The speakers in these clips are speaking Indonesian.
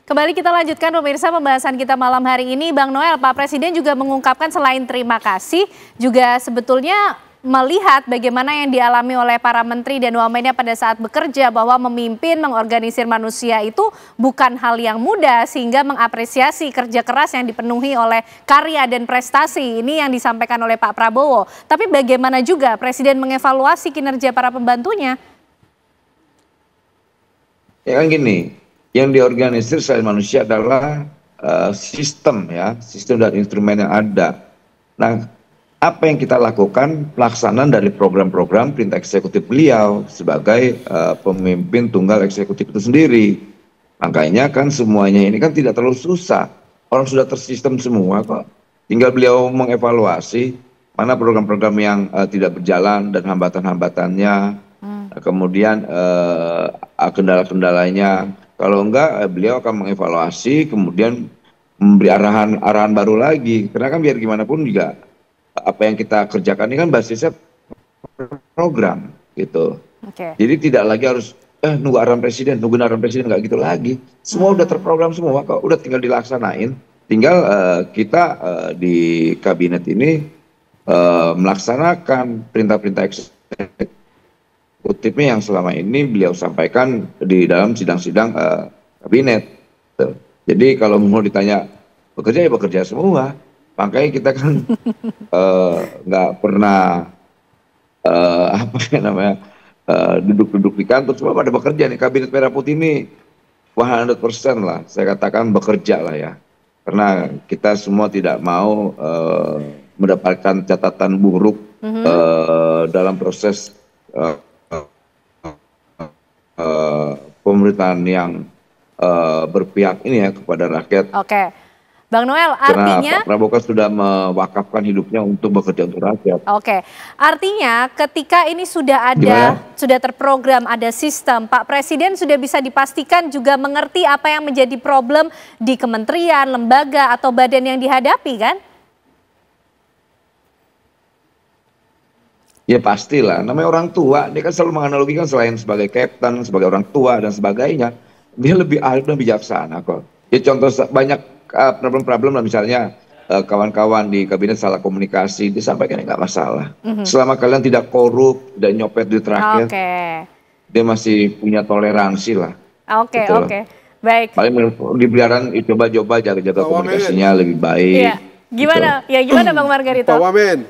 Kembali kita lanjutkan pemirsa pembahasan kita malam hari ini. Bang Noel, Pak Presiden juga mengungkapkan selain terima kasih, juga sebetulnya melihat bagaimana yang dialami oleh para menteri dan wamennya pada saat bekerja, bahwa memimpin, mengorganisir manusia itu bukan hal yang mudah, sehingga mengapresiasi kerja keras yang dipenuhi oleh karya dan prestasi. Ini yang disampaikan oleh Pak Prabowo. Tapi bagaimana juga Presiden mengevaluasi kinerja para pembantunya? Ya kan gini, yang diorganisir selain manusia adalah sistem dan instrumen yang ada. Nah, apa yang kita lakukan pelaksanaan dari program-program perintah eksekutif beliau sebagai pemimpin tunggal eksekutif itu sendiri. Makanya kan semuanya ini kan tidak terlalu susah. Orang sudah tersistem semua kok. Tinggal beliau mengevaluasi mana program-program yang tidak berjalan dan hambatan-hambatannya. Kemudian kendala-kendalanya. Kalau enggak, beliau akan mengevaluasi, kemudian memberi arahan baru lagi. Karena kan biar gimana pun juga apa yang kita kerjakan ini kan basisnya program gitu. Jadi tidak lagi harus nunggu arahan presiden, nggak gitu lagi. Semua udah terprogram semua kok, udah tinggal dilaksanain. Tinggal kita di kabinet ini melaksanakan perintah-perintah eksekutifnya yang selama ini beliau sampaikan di dalam sidang-sidang kabinet. Jadi kalau mau ditanya bekerja ya bekerja semua. Makanya kita kan nggak pernah duduk-duduk di kantor, semua pada bekerja nih. Kabinet Merah Putih ini 100% lah, saya katakan bekerja lah ya. Karena kita semua tidak mau mendapatkan catatan buruk dalam proses pemerintahan yang berpihak ini ya kepada rakyat. Oke, Bang Noel, artinya Pak Prabowo kan sudah mewakafkan hidupnya untuk bekerja untuk rakyat. Oke, artinya ketika ini sudah ada, sudah terprogram, ada sistem, Pak Presiden sudah bisa dipastikan juga mengerti apa yang menjadi problem di kementerian, lembaga atau badan yang dihadapi kan? Ya pastilah, namanya orang tua, dia kan selalu menganalogikan selain sebagai kapten, sebagai orang tua dan sebagainya, dia lebih ahli dan bijaksana kok. Ya contoh banyak problem-problem lah, misalnya kawan-kawan di kabinet salah komunikasi, disampaikan nggak masalah. Selama kalian tidak korup dan nyopet di terakhir, dia masih punya toleransi lah. Oke, baik. Paling dibeliaran coba-coba jaga-jaga komunikasinya lebih baik. Iya. Gimana? Gitu. Ya gimana Bang Margarito? Pak Wamen,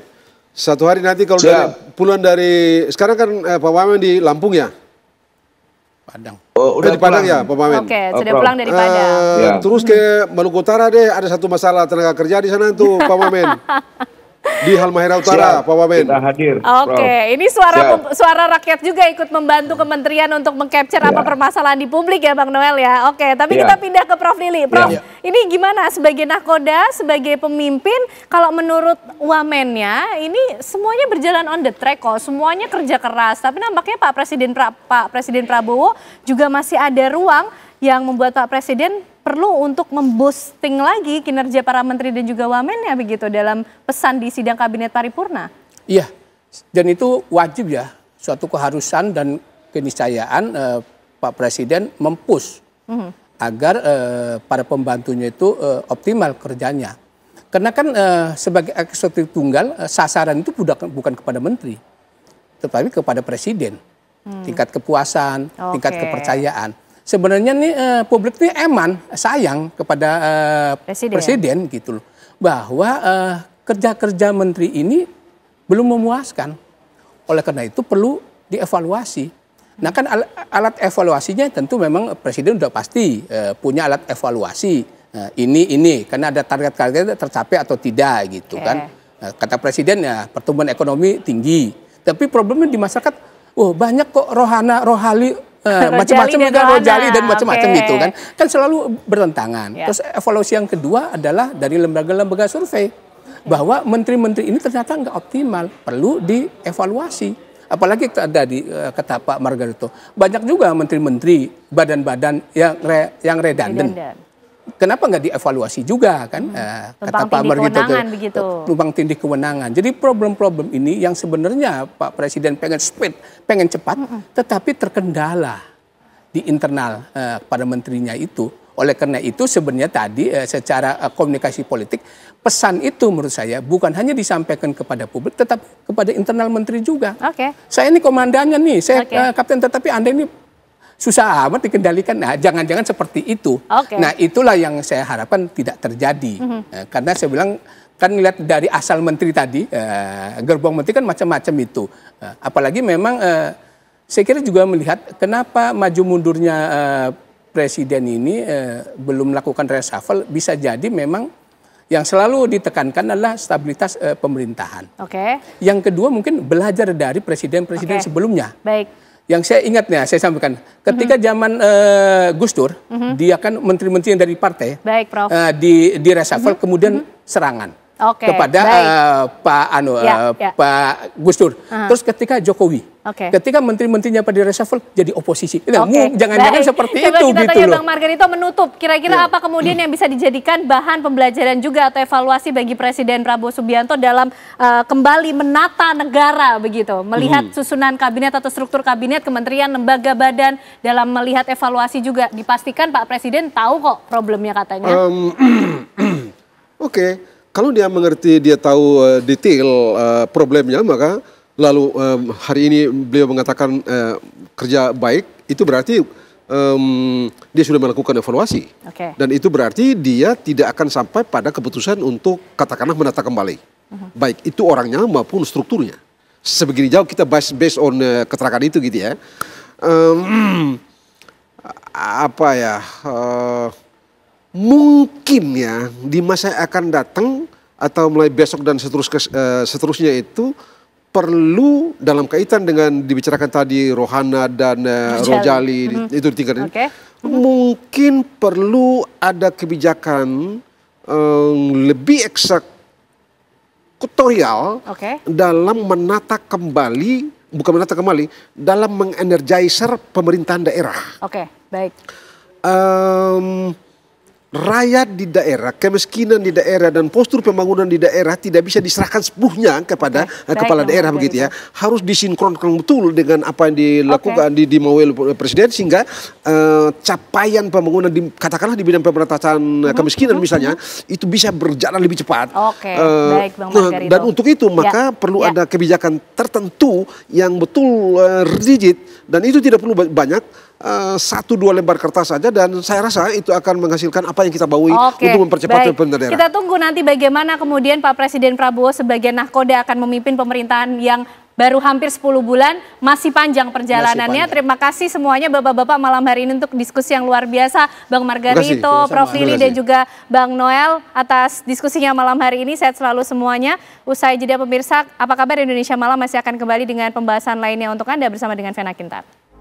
satu hari nanti kalau pulang dari, sekarang kan Pak Wamen di Lampung ya? Padang. Oh, udah di Padang ya Pak Wamen? Oke, sudah pulang dari Padang. Terus ke Maluku Utara deh, ada satu masalah tenaga kerja di sana tuh Pak Wamen. Di Halmahera Utara, Pak Wamen. Kita hadir. Ini suara rakyat juga ikut membantu kementerian untuk mengcapture apa permasalahan di publik ya Bang Noel ya. Oke, tapi kita pindah ke Prof Lili. Prof, ini gimana sebagai nahkoda, sebagai pemimpin, kalau menurut wamennya ini semuanya berjalan on the track kok, semuanya kerja keras. Tapi nampaknya Pak Presiden Prabowo juga masih ada ruang yang membuat Pak Presiden perlu untuk memboosting lagi kinerja para menteri dan juga wamennya begitu dalam pesan di sidang kabinet paripurna. Iya, dan itu wajib ya, suatu keharusan dan keniscayaan Pak Presiden mempush agar para pembantunya itu optimal kerjanya. Karena kan sebagai eksekutif tunggal, sasaran itu bukan kepada menteri, tetapi kepada presiden. Tingkat kepuasan, tingkat kepercayaan. Sebenarnya nih publik ini sayang kepada presiden gitu loh, bahwa kerja-kerja menteri ini belum memuaskan. Oleh karena itu perlu dievaluasi. Nah kan alat evaluasinya tentu memang presiden udah pasti punya alat evaluasi. Ini karena ada target-target tercapai atau tidak gitu kan. Nah, kata presiden ya pertumbuhan ekonomi tinggi. Tapi problemnya di masyarakat, banyak kok rohali macam-macam rojali dan macam-macam itu kan selalu bertentangan. Terus evaluasi yang kedua adalah dari lembaga-lembaga survei bahwa menteri-menteri ini ternyata nggak optimal, perlu dievaluasi. Apalagi ada di kata Pak Margarito, banyak juga menteri-menteri badan-badan yang redundant. Kenapa nggak dievaluasi juga kan? Kata Pak Margarito, tumpang tindih kewenangan. Jadi problem-problem ini yang sebenarnya Pak Presiden pengen speed, pengen cepat, tetapi terkendala di internal pada menterinya itu Oleh karena itu sebenarnya tadi secara komunikasi politik, pesan itu menurut saya bukan hanya disampaikan kepada publik, tetapi kepada internal menteri juga. Saya ini komandannya nih, saya kapten, tetapi Anda ini susah amat dikendalikan. Nah, jangan-jangan seperti itu. Nah, itulah yang saya harapkan tidak terjadi. Karena saya bilang, kan lihat dari asal menteri tadi, gerbong menteri kan macam-macam itu. Apalagi memang saya kira juga melihat kenapa maju mundurnya Presiden ini belum melakukan reshuffle, bisa jadi memang yang selalu ditekankan adalah stabilitas pemerintahan. Yang kedua mungkin belajar dari presiden-presiden sebelumnya. Yang saya ingat, saya sampaikan, ketika zaman Gus Dur, dia kan menteri-menteri yang dari partai, di reshuffle kemudian serangan kepada Pak Gus Dur. Terus ketika Jokowi, ketika menteri-menterinya pada reshuffle jadi oposisi. Jangan-jangan seperti itu kita gitu tanya loh. Bang Margarito menutup, kira-kira apa kemudian yang bisa dijadikan bahan pembelajaran juga atau evaluasi bagi Presiden Prabowo Subianto dalam kembali menata negara begitu, melihat susunan kabinet atau struktur kabinet, kementerian, lembaga, badan, dalam melihat evaluasi juga dipastikan Pak Presiden tahu kok problemnya katanya. Kalau dia mengerti, dia tahu detail problemnya, maka lalu hari ini beliau mengatakan kerja baik, itu berarti dia sudah melakukan evaluasi. Dan itu berarti dia tidak akan sampai pada keputusan untuk katakanlah menata kembali. Baik itu orangnya maupun strukturnya. Sebegini jauh kita based on keterangan itu gitu ya. Mungkin ya di masa yang akan datang atau mulai besok dan seterusnya itu perlu dalam kaitan dengan dibicarakan tadi Rohana dan Rojali itu ditingkatkan. Mungkin perlu ada kebijakan lebih eksekutorial dalam menata kembali, bukan menata kembali, dalam mengenergizer pemerintahan daerah. Rakyat di daerah, kemiskinan di daerah dan postur pembangunan di daerah tidak bisa diserahkan sepenuhnya kepada kepala daerah begitu ya. Harus disinkronkan betul dengan apa yang dilakukan dimau oleh Presiden sehingga capaian pembangunan katakanlah di bidang pemberantasan kemiskinan misalnya itu bisa berjalan lebih cepat. Baik Bang Margarito. Dan untuk itu maka perlu ada kebijakan tertentu yang betul rigid dan itu tidak perlu banyak. 1-2 lembar kertas saja dan saya rasa itu akan menghasilkan apa yang kita bawahi untuk mempercepat pemerintahan daerah. Kita tunggu nanti bagaimana kemudian Pak Presiden Prabowo sebagai nahkoda akan memimpin pemerintahan yang baru hampir 10 bulan, masih panjang perjalanannya. Terima kasih semuanya Bapak-Bapak malam hari ini untuk diskusi yang luar biasa. Bang Margarito, Prof. Lili dan juga Bang Noel atas diskusinya malam hari ini. Sehat selalu semuanya. Usai jeda pemirsa, apa kabar Indonesia Malam masih akan kembali dengan pembahasan lainnya untuk Anda bersama dengan Vena Kintar.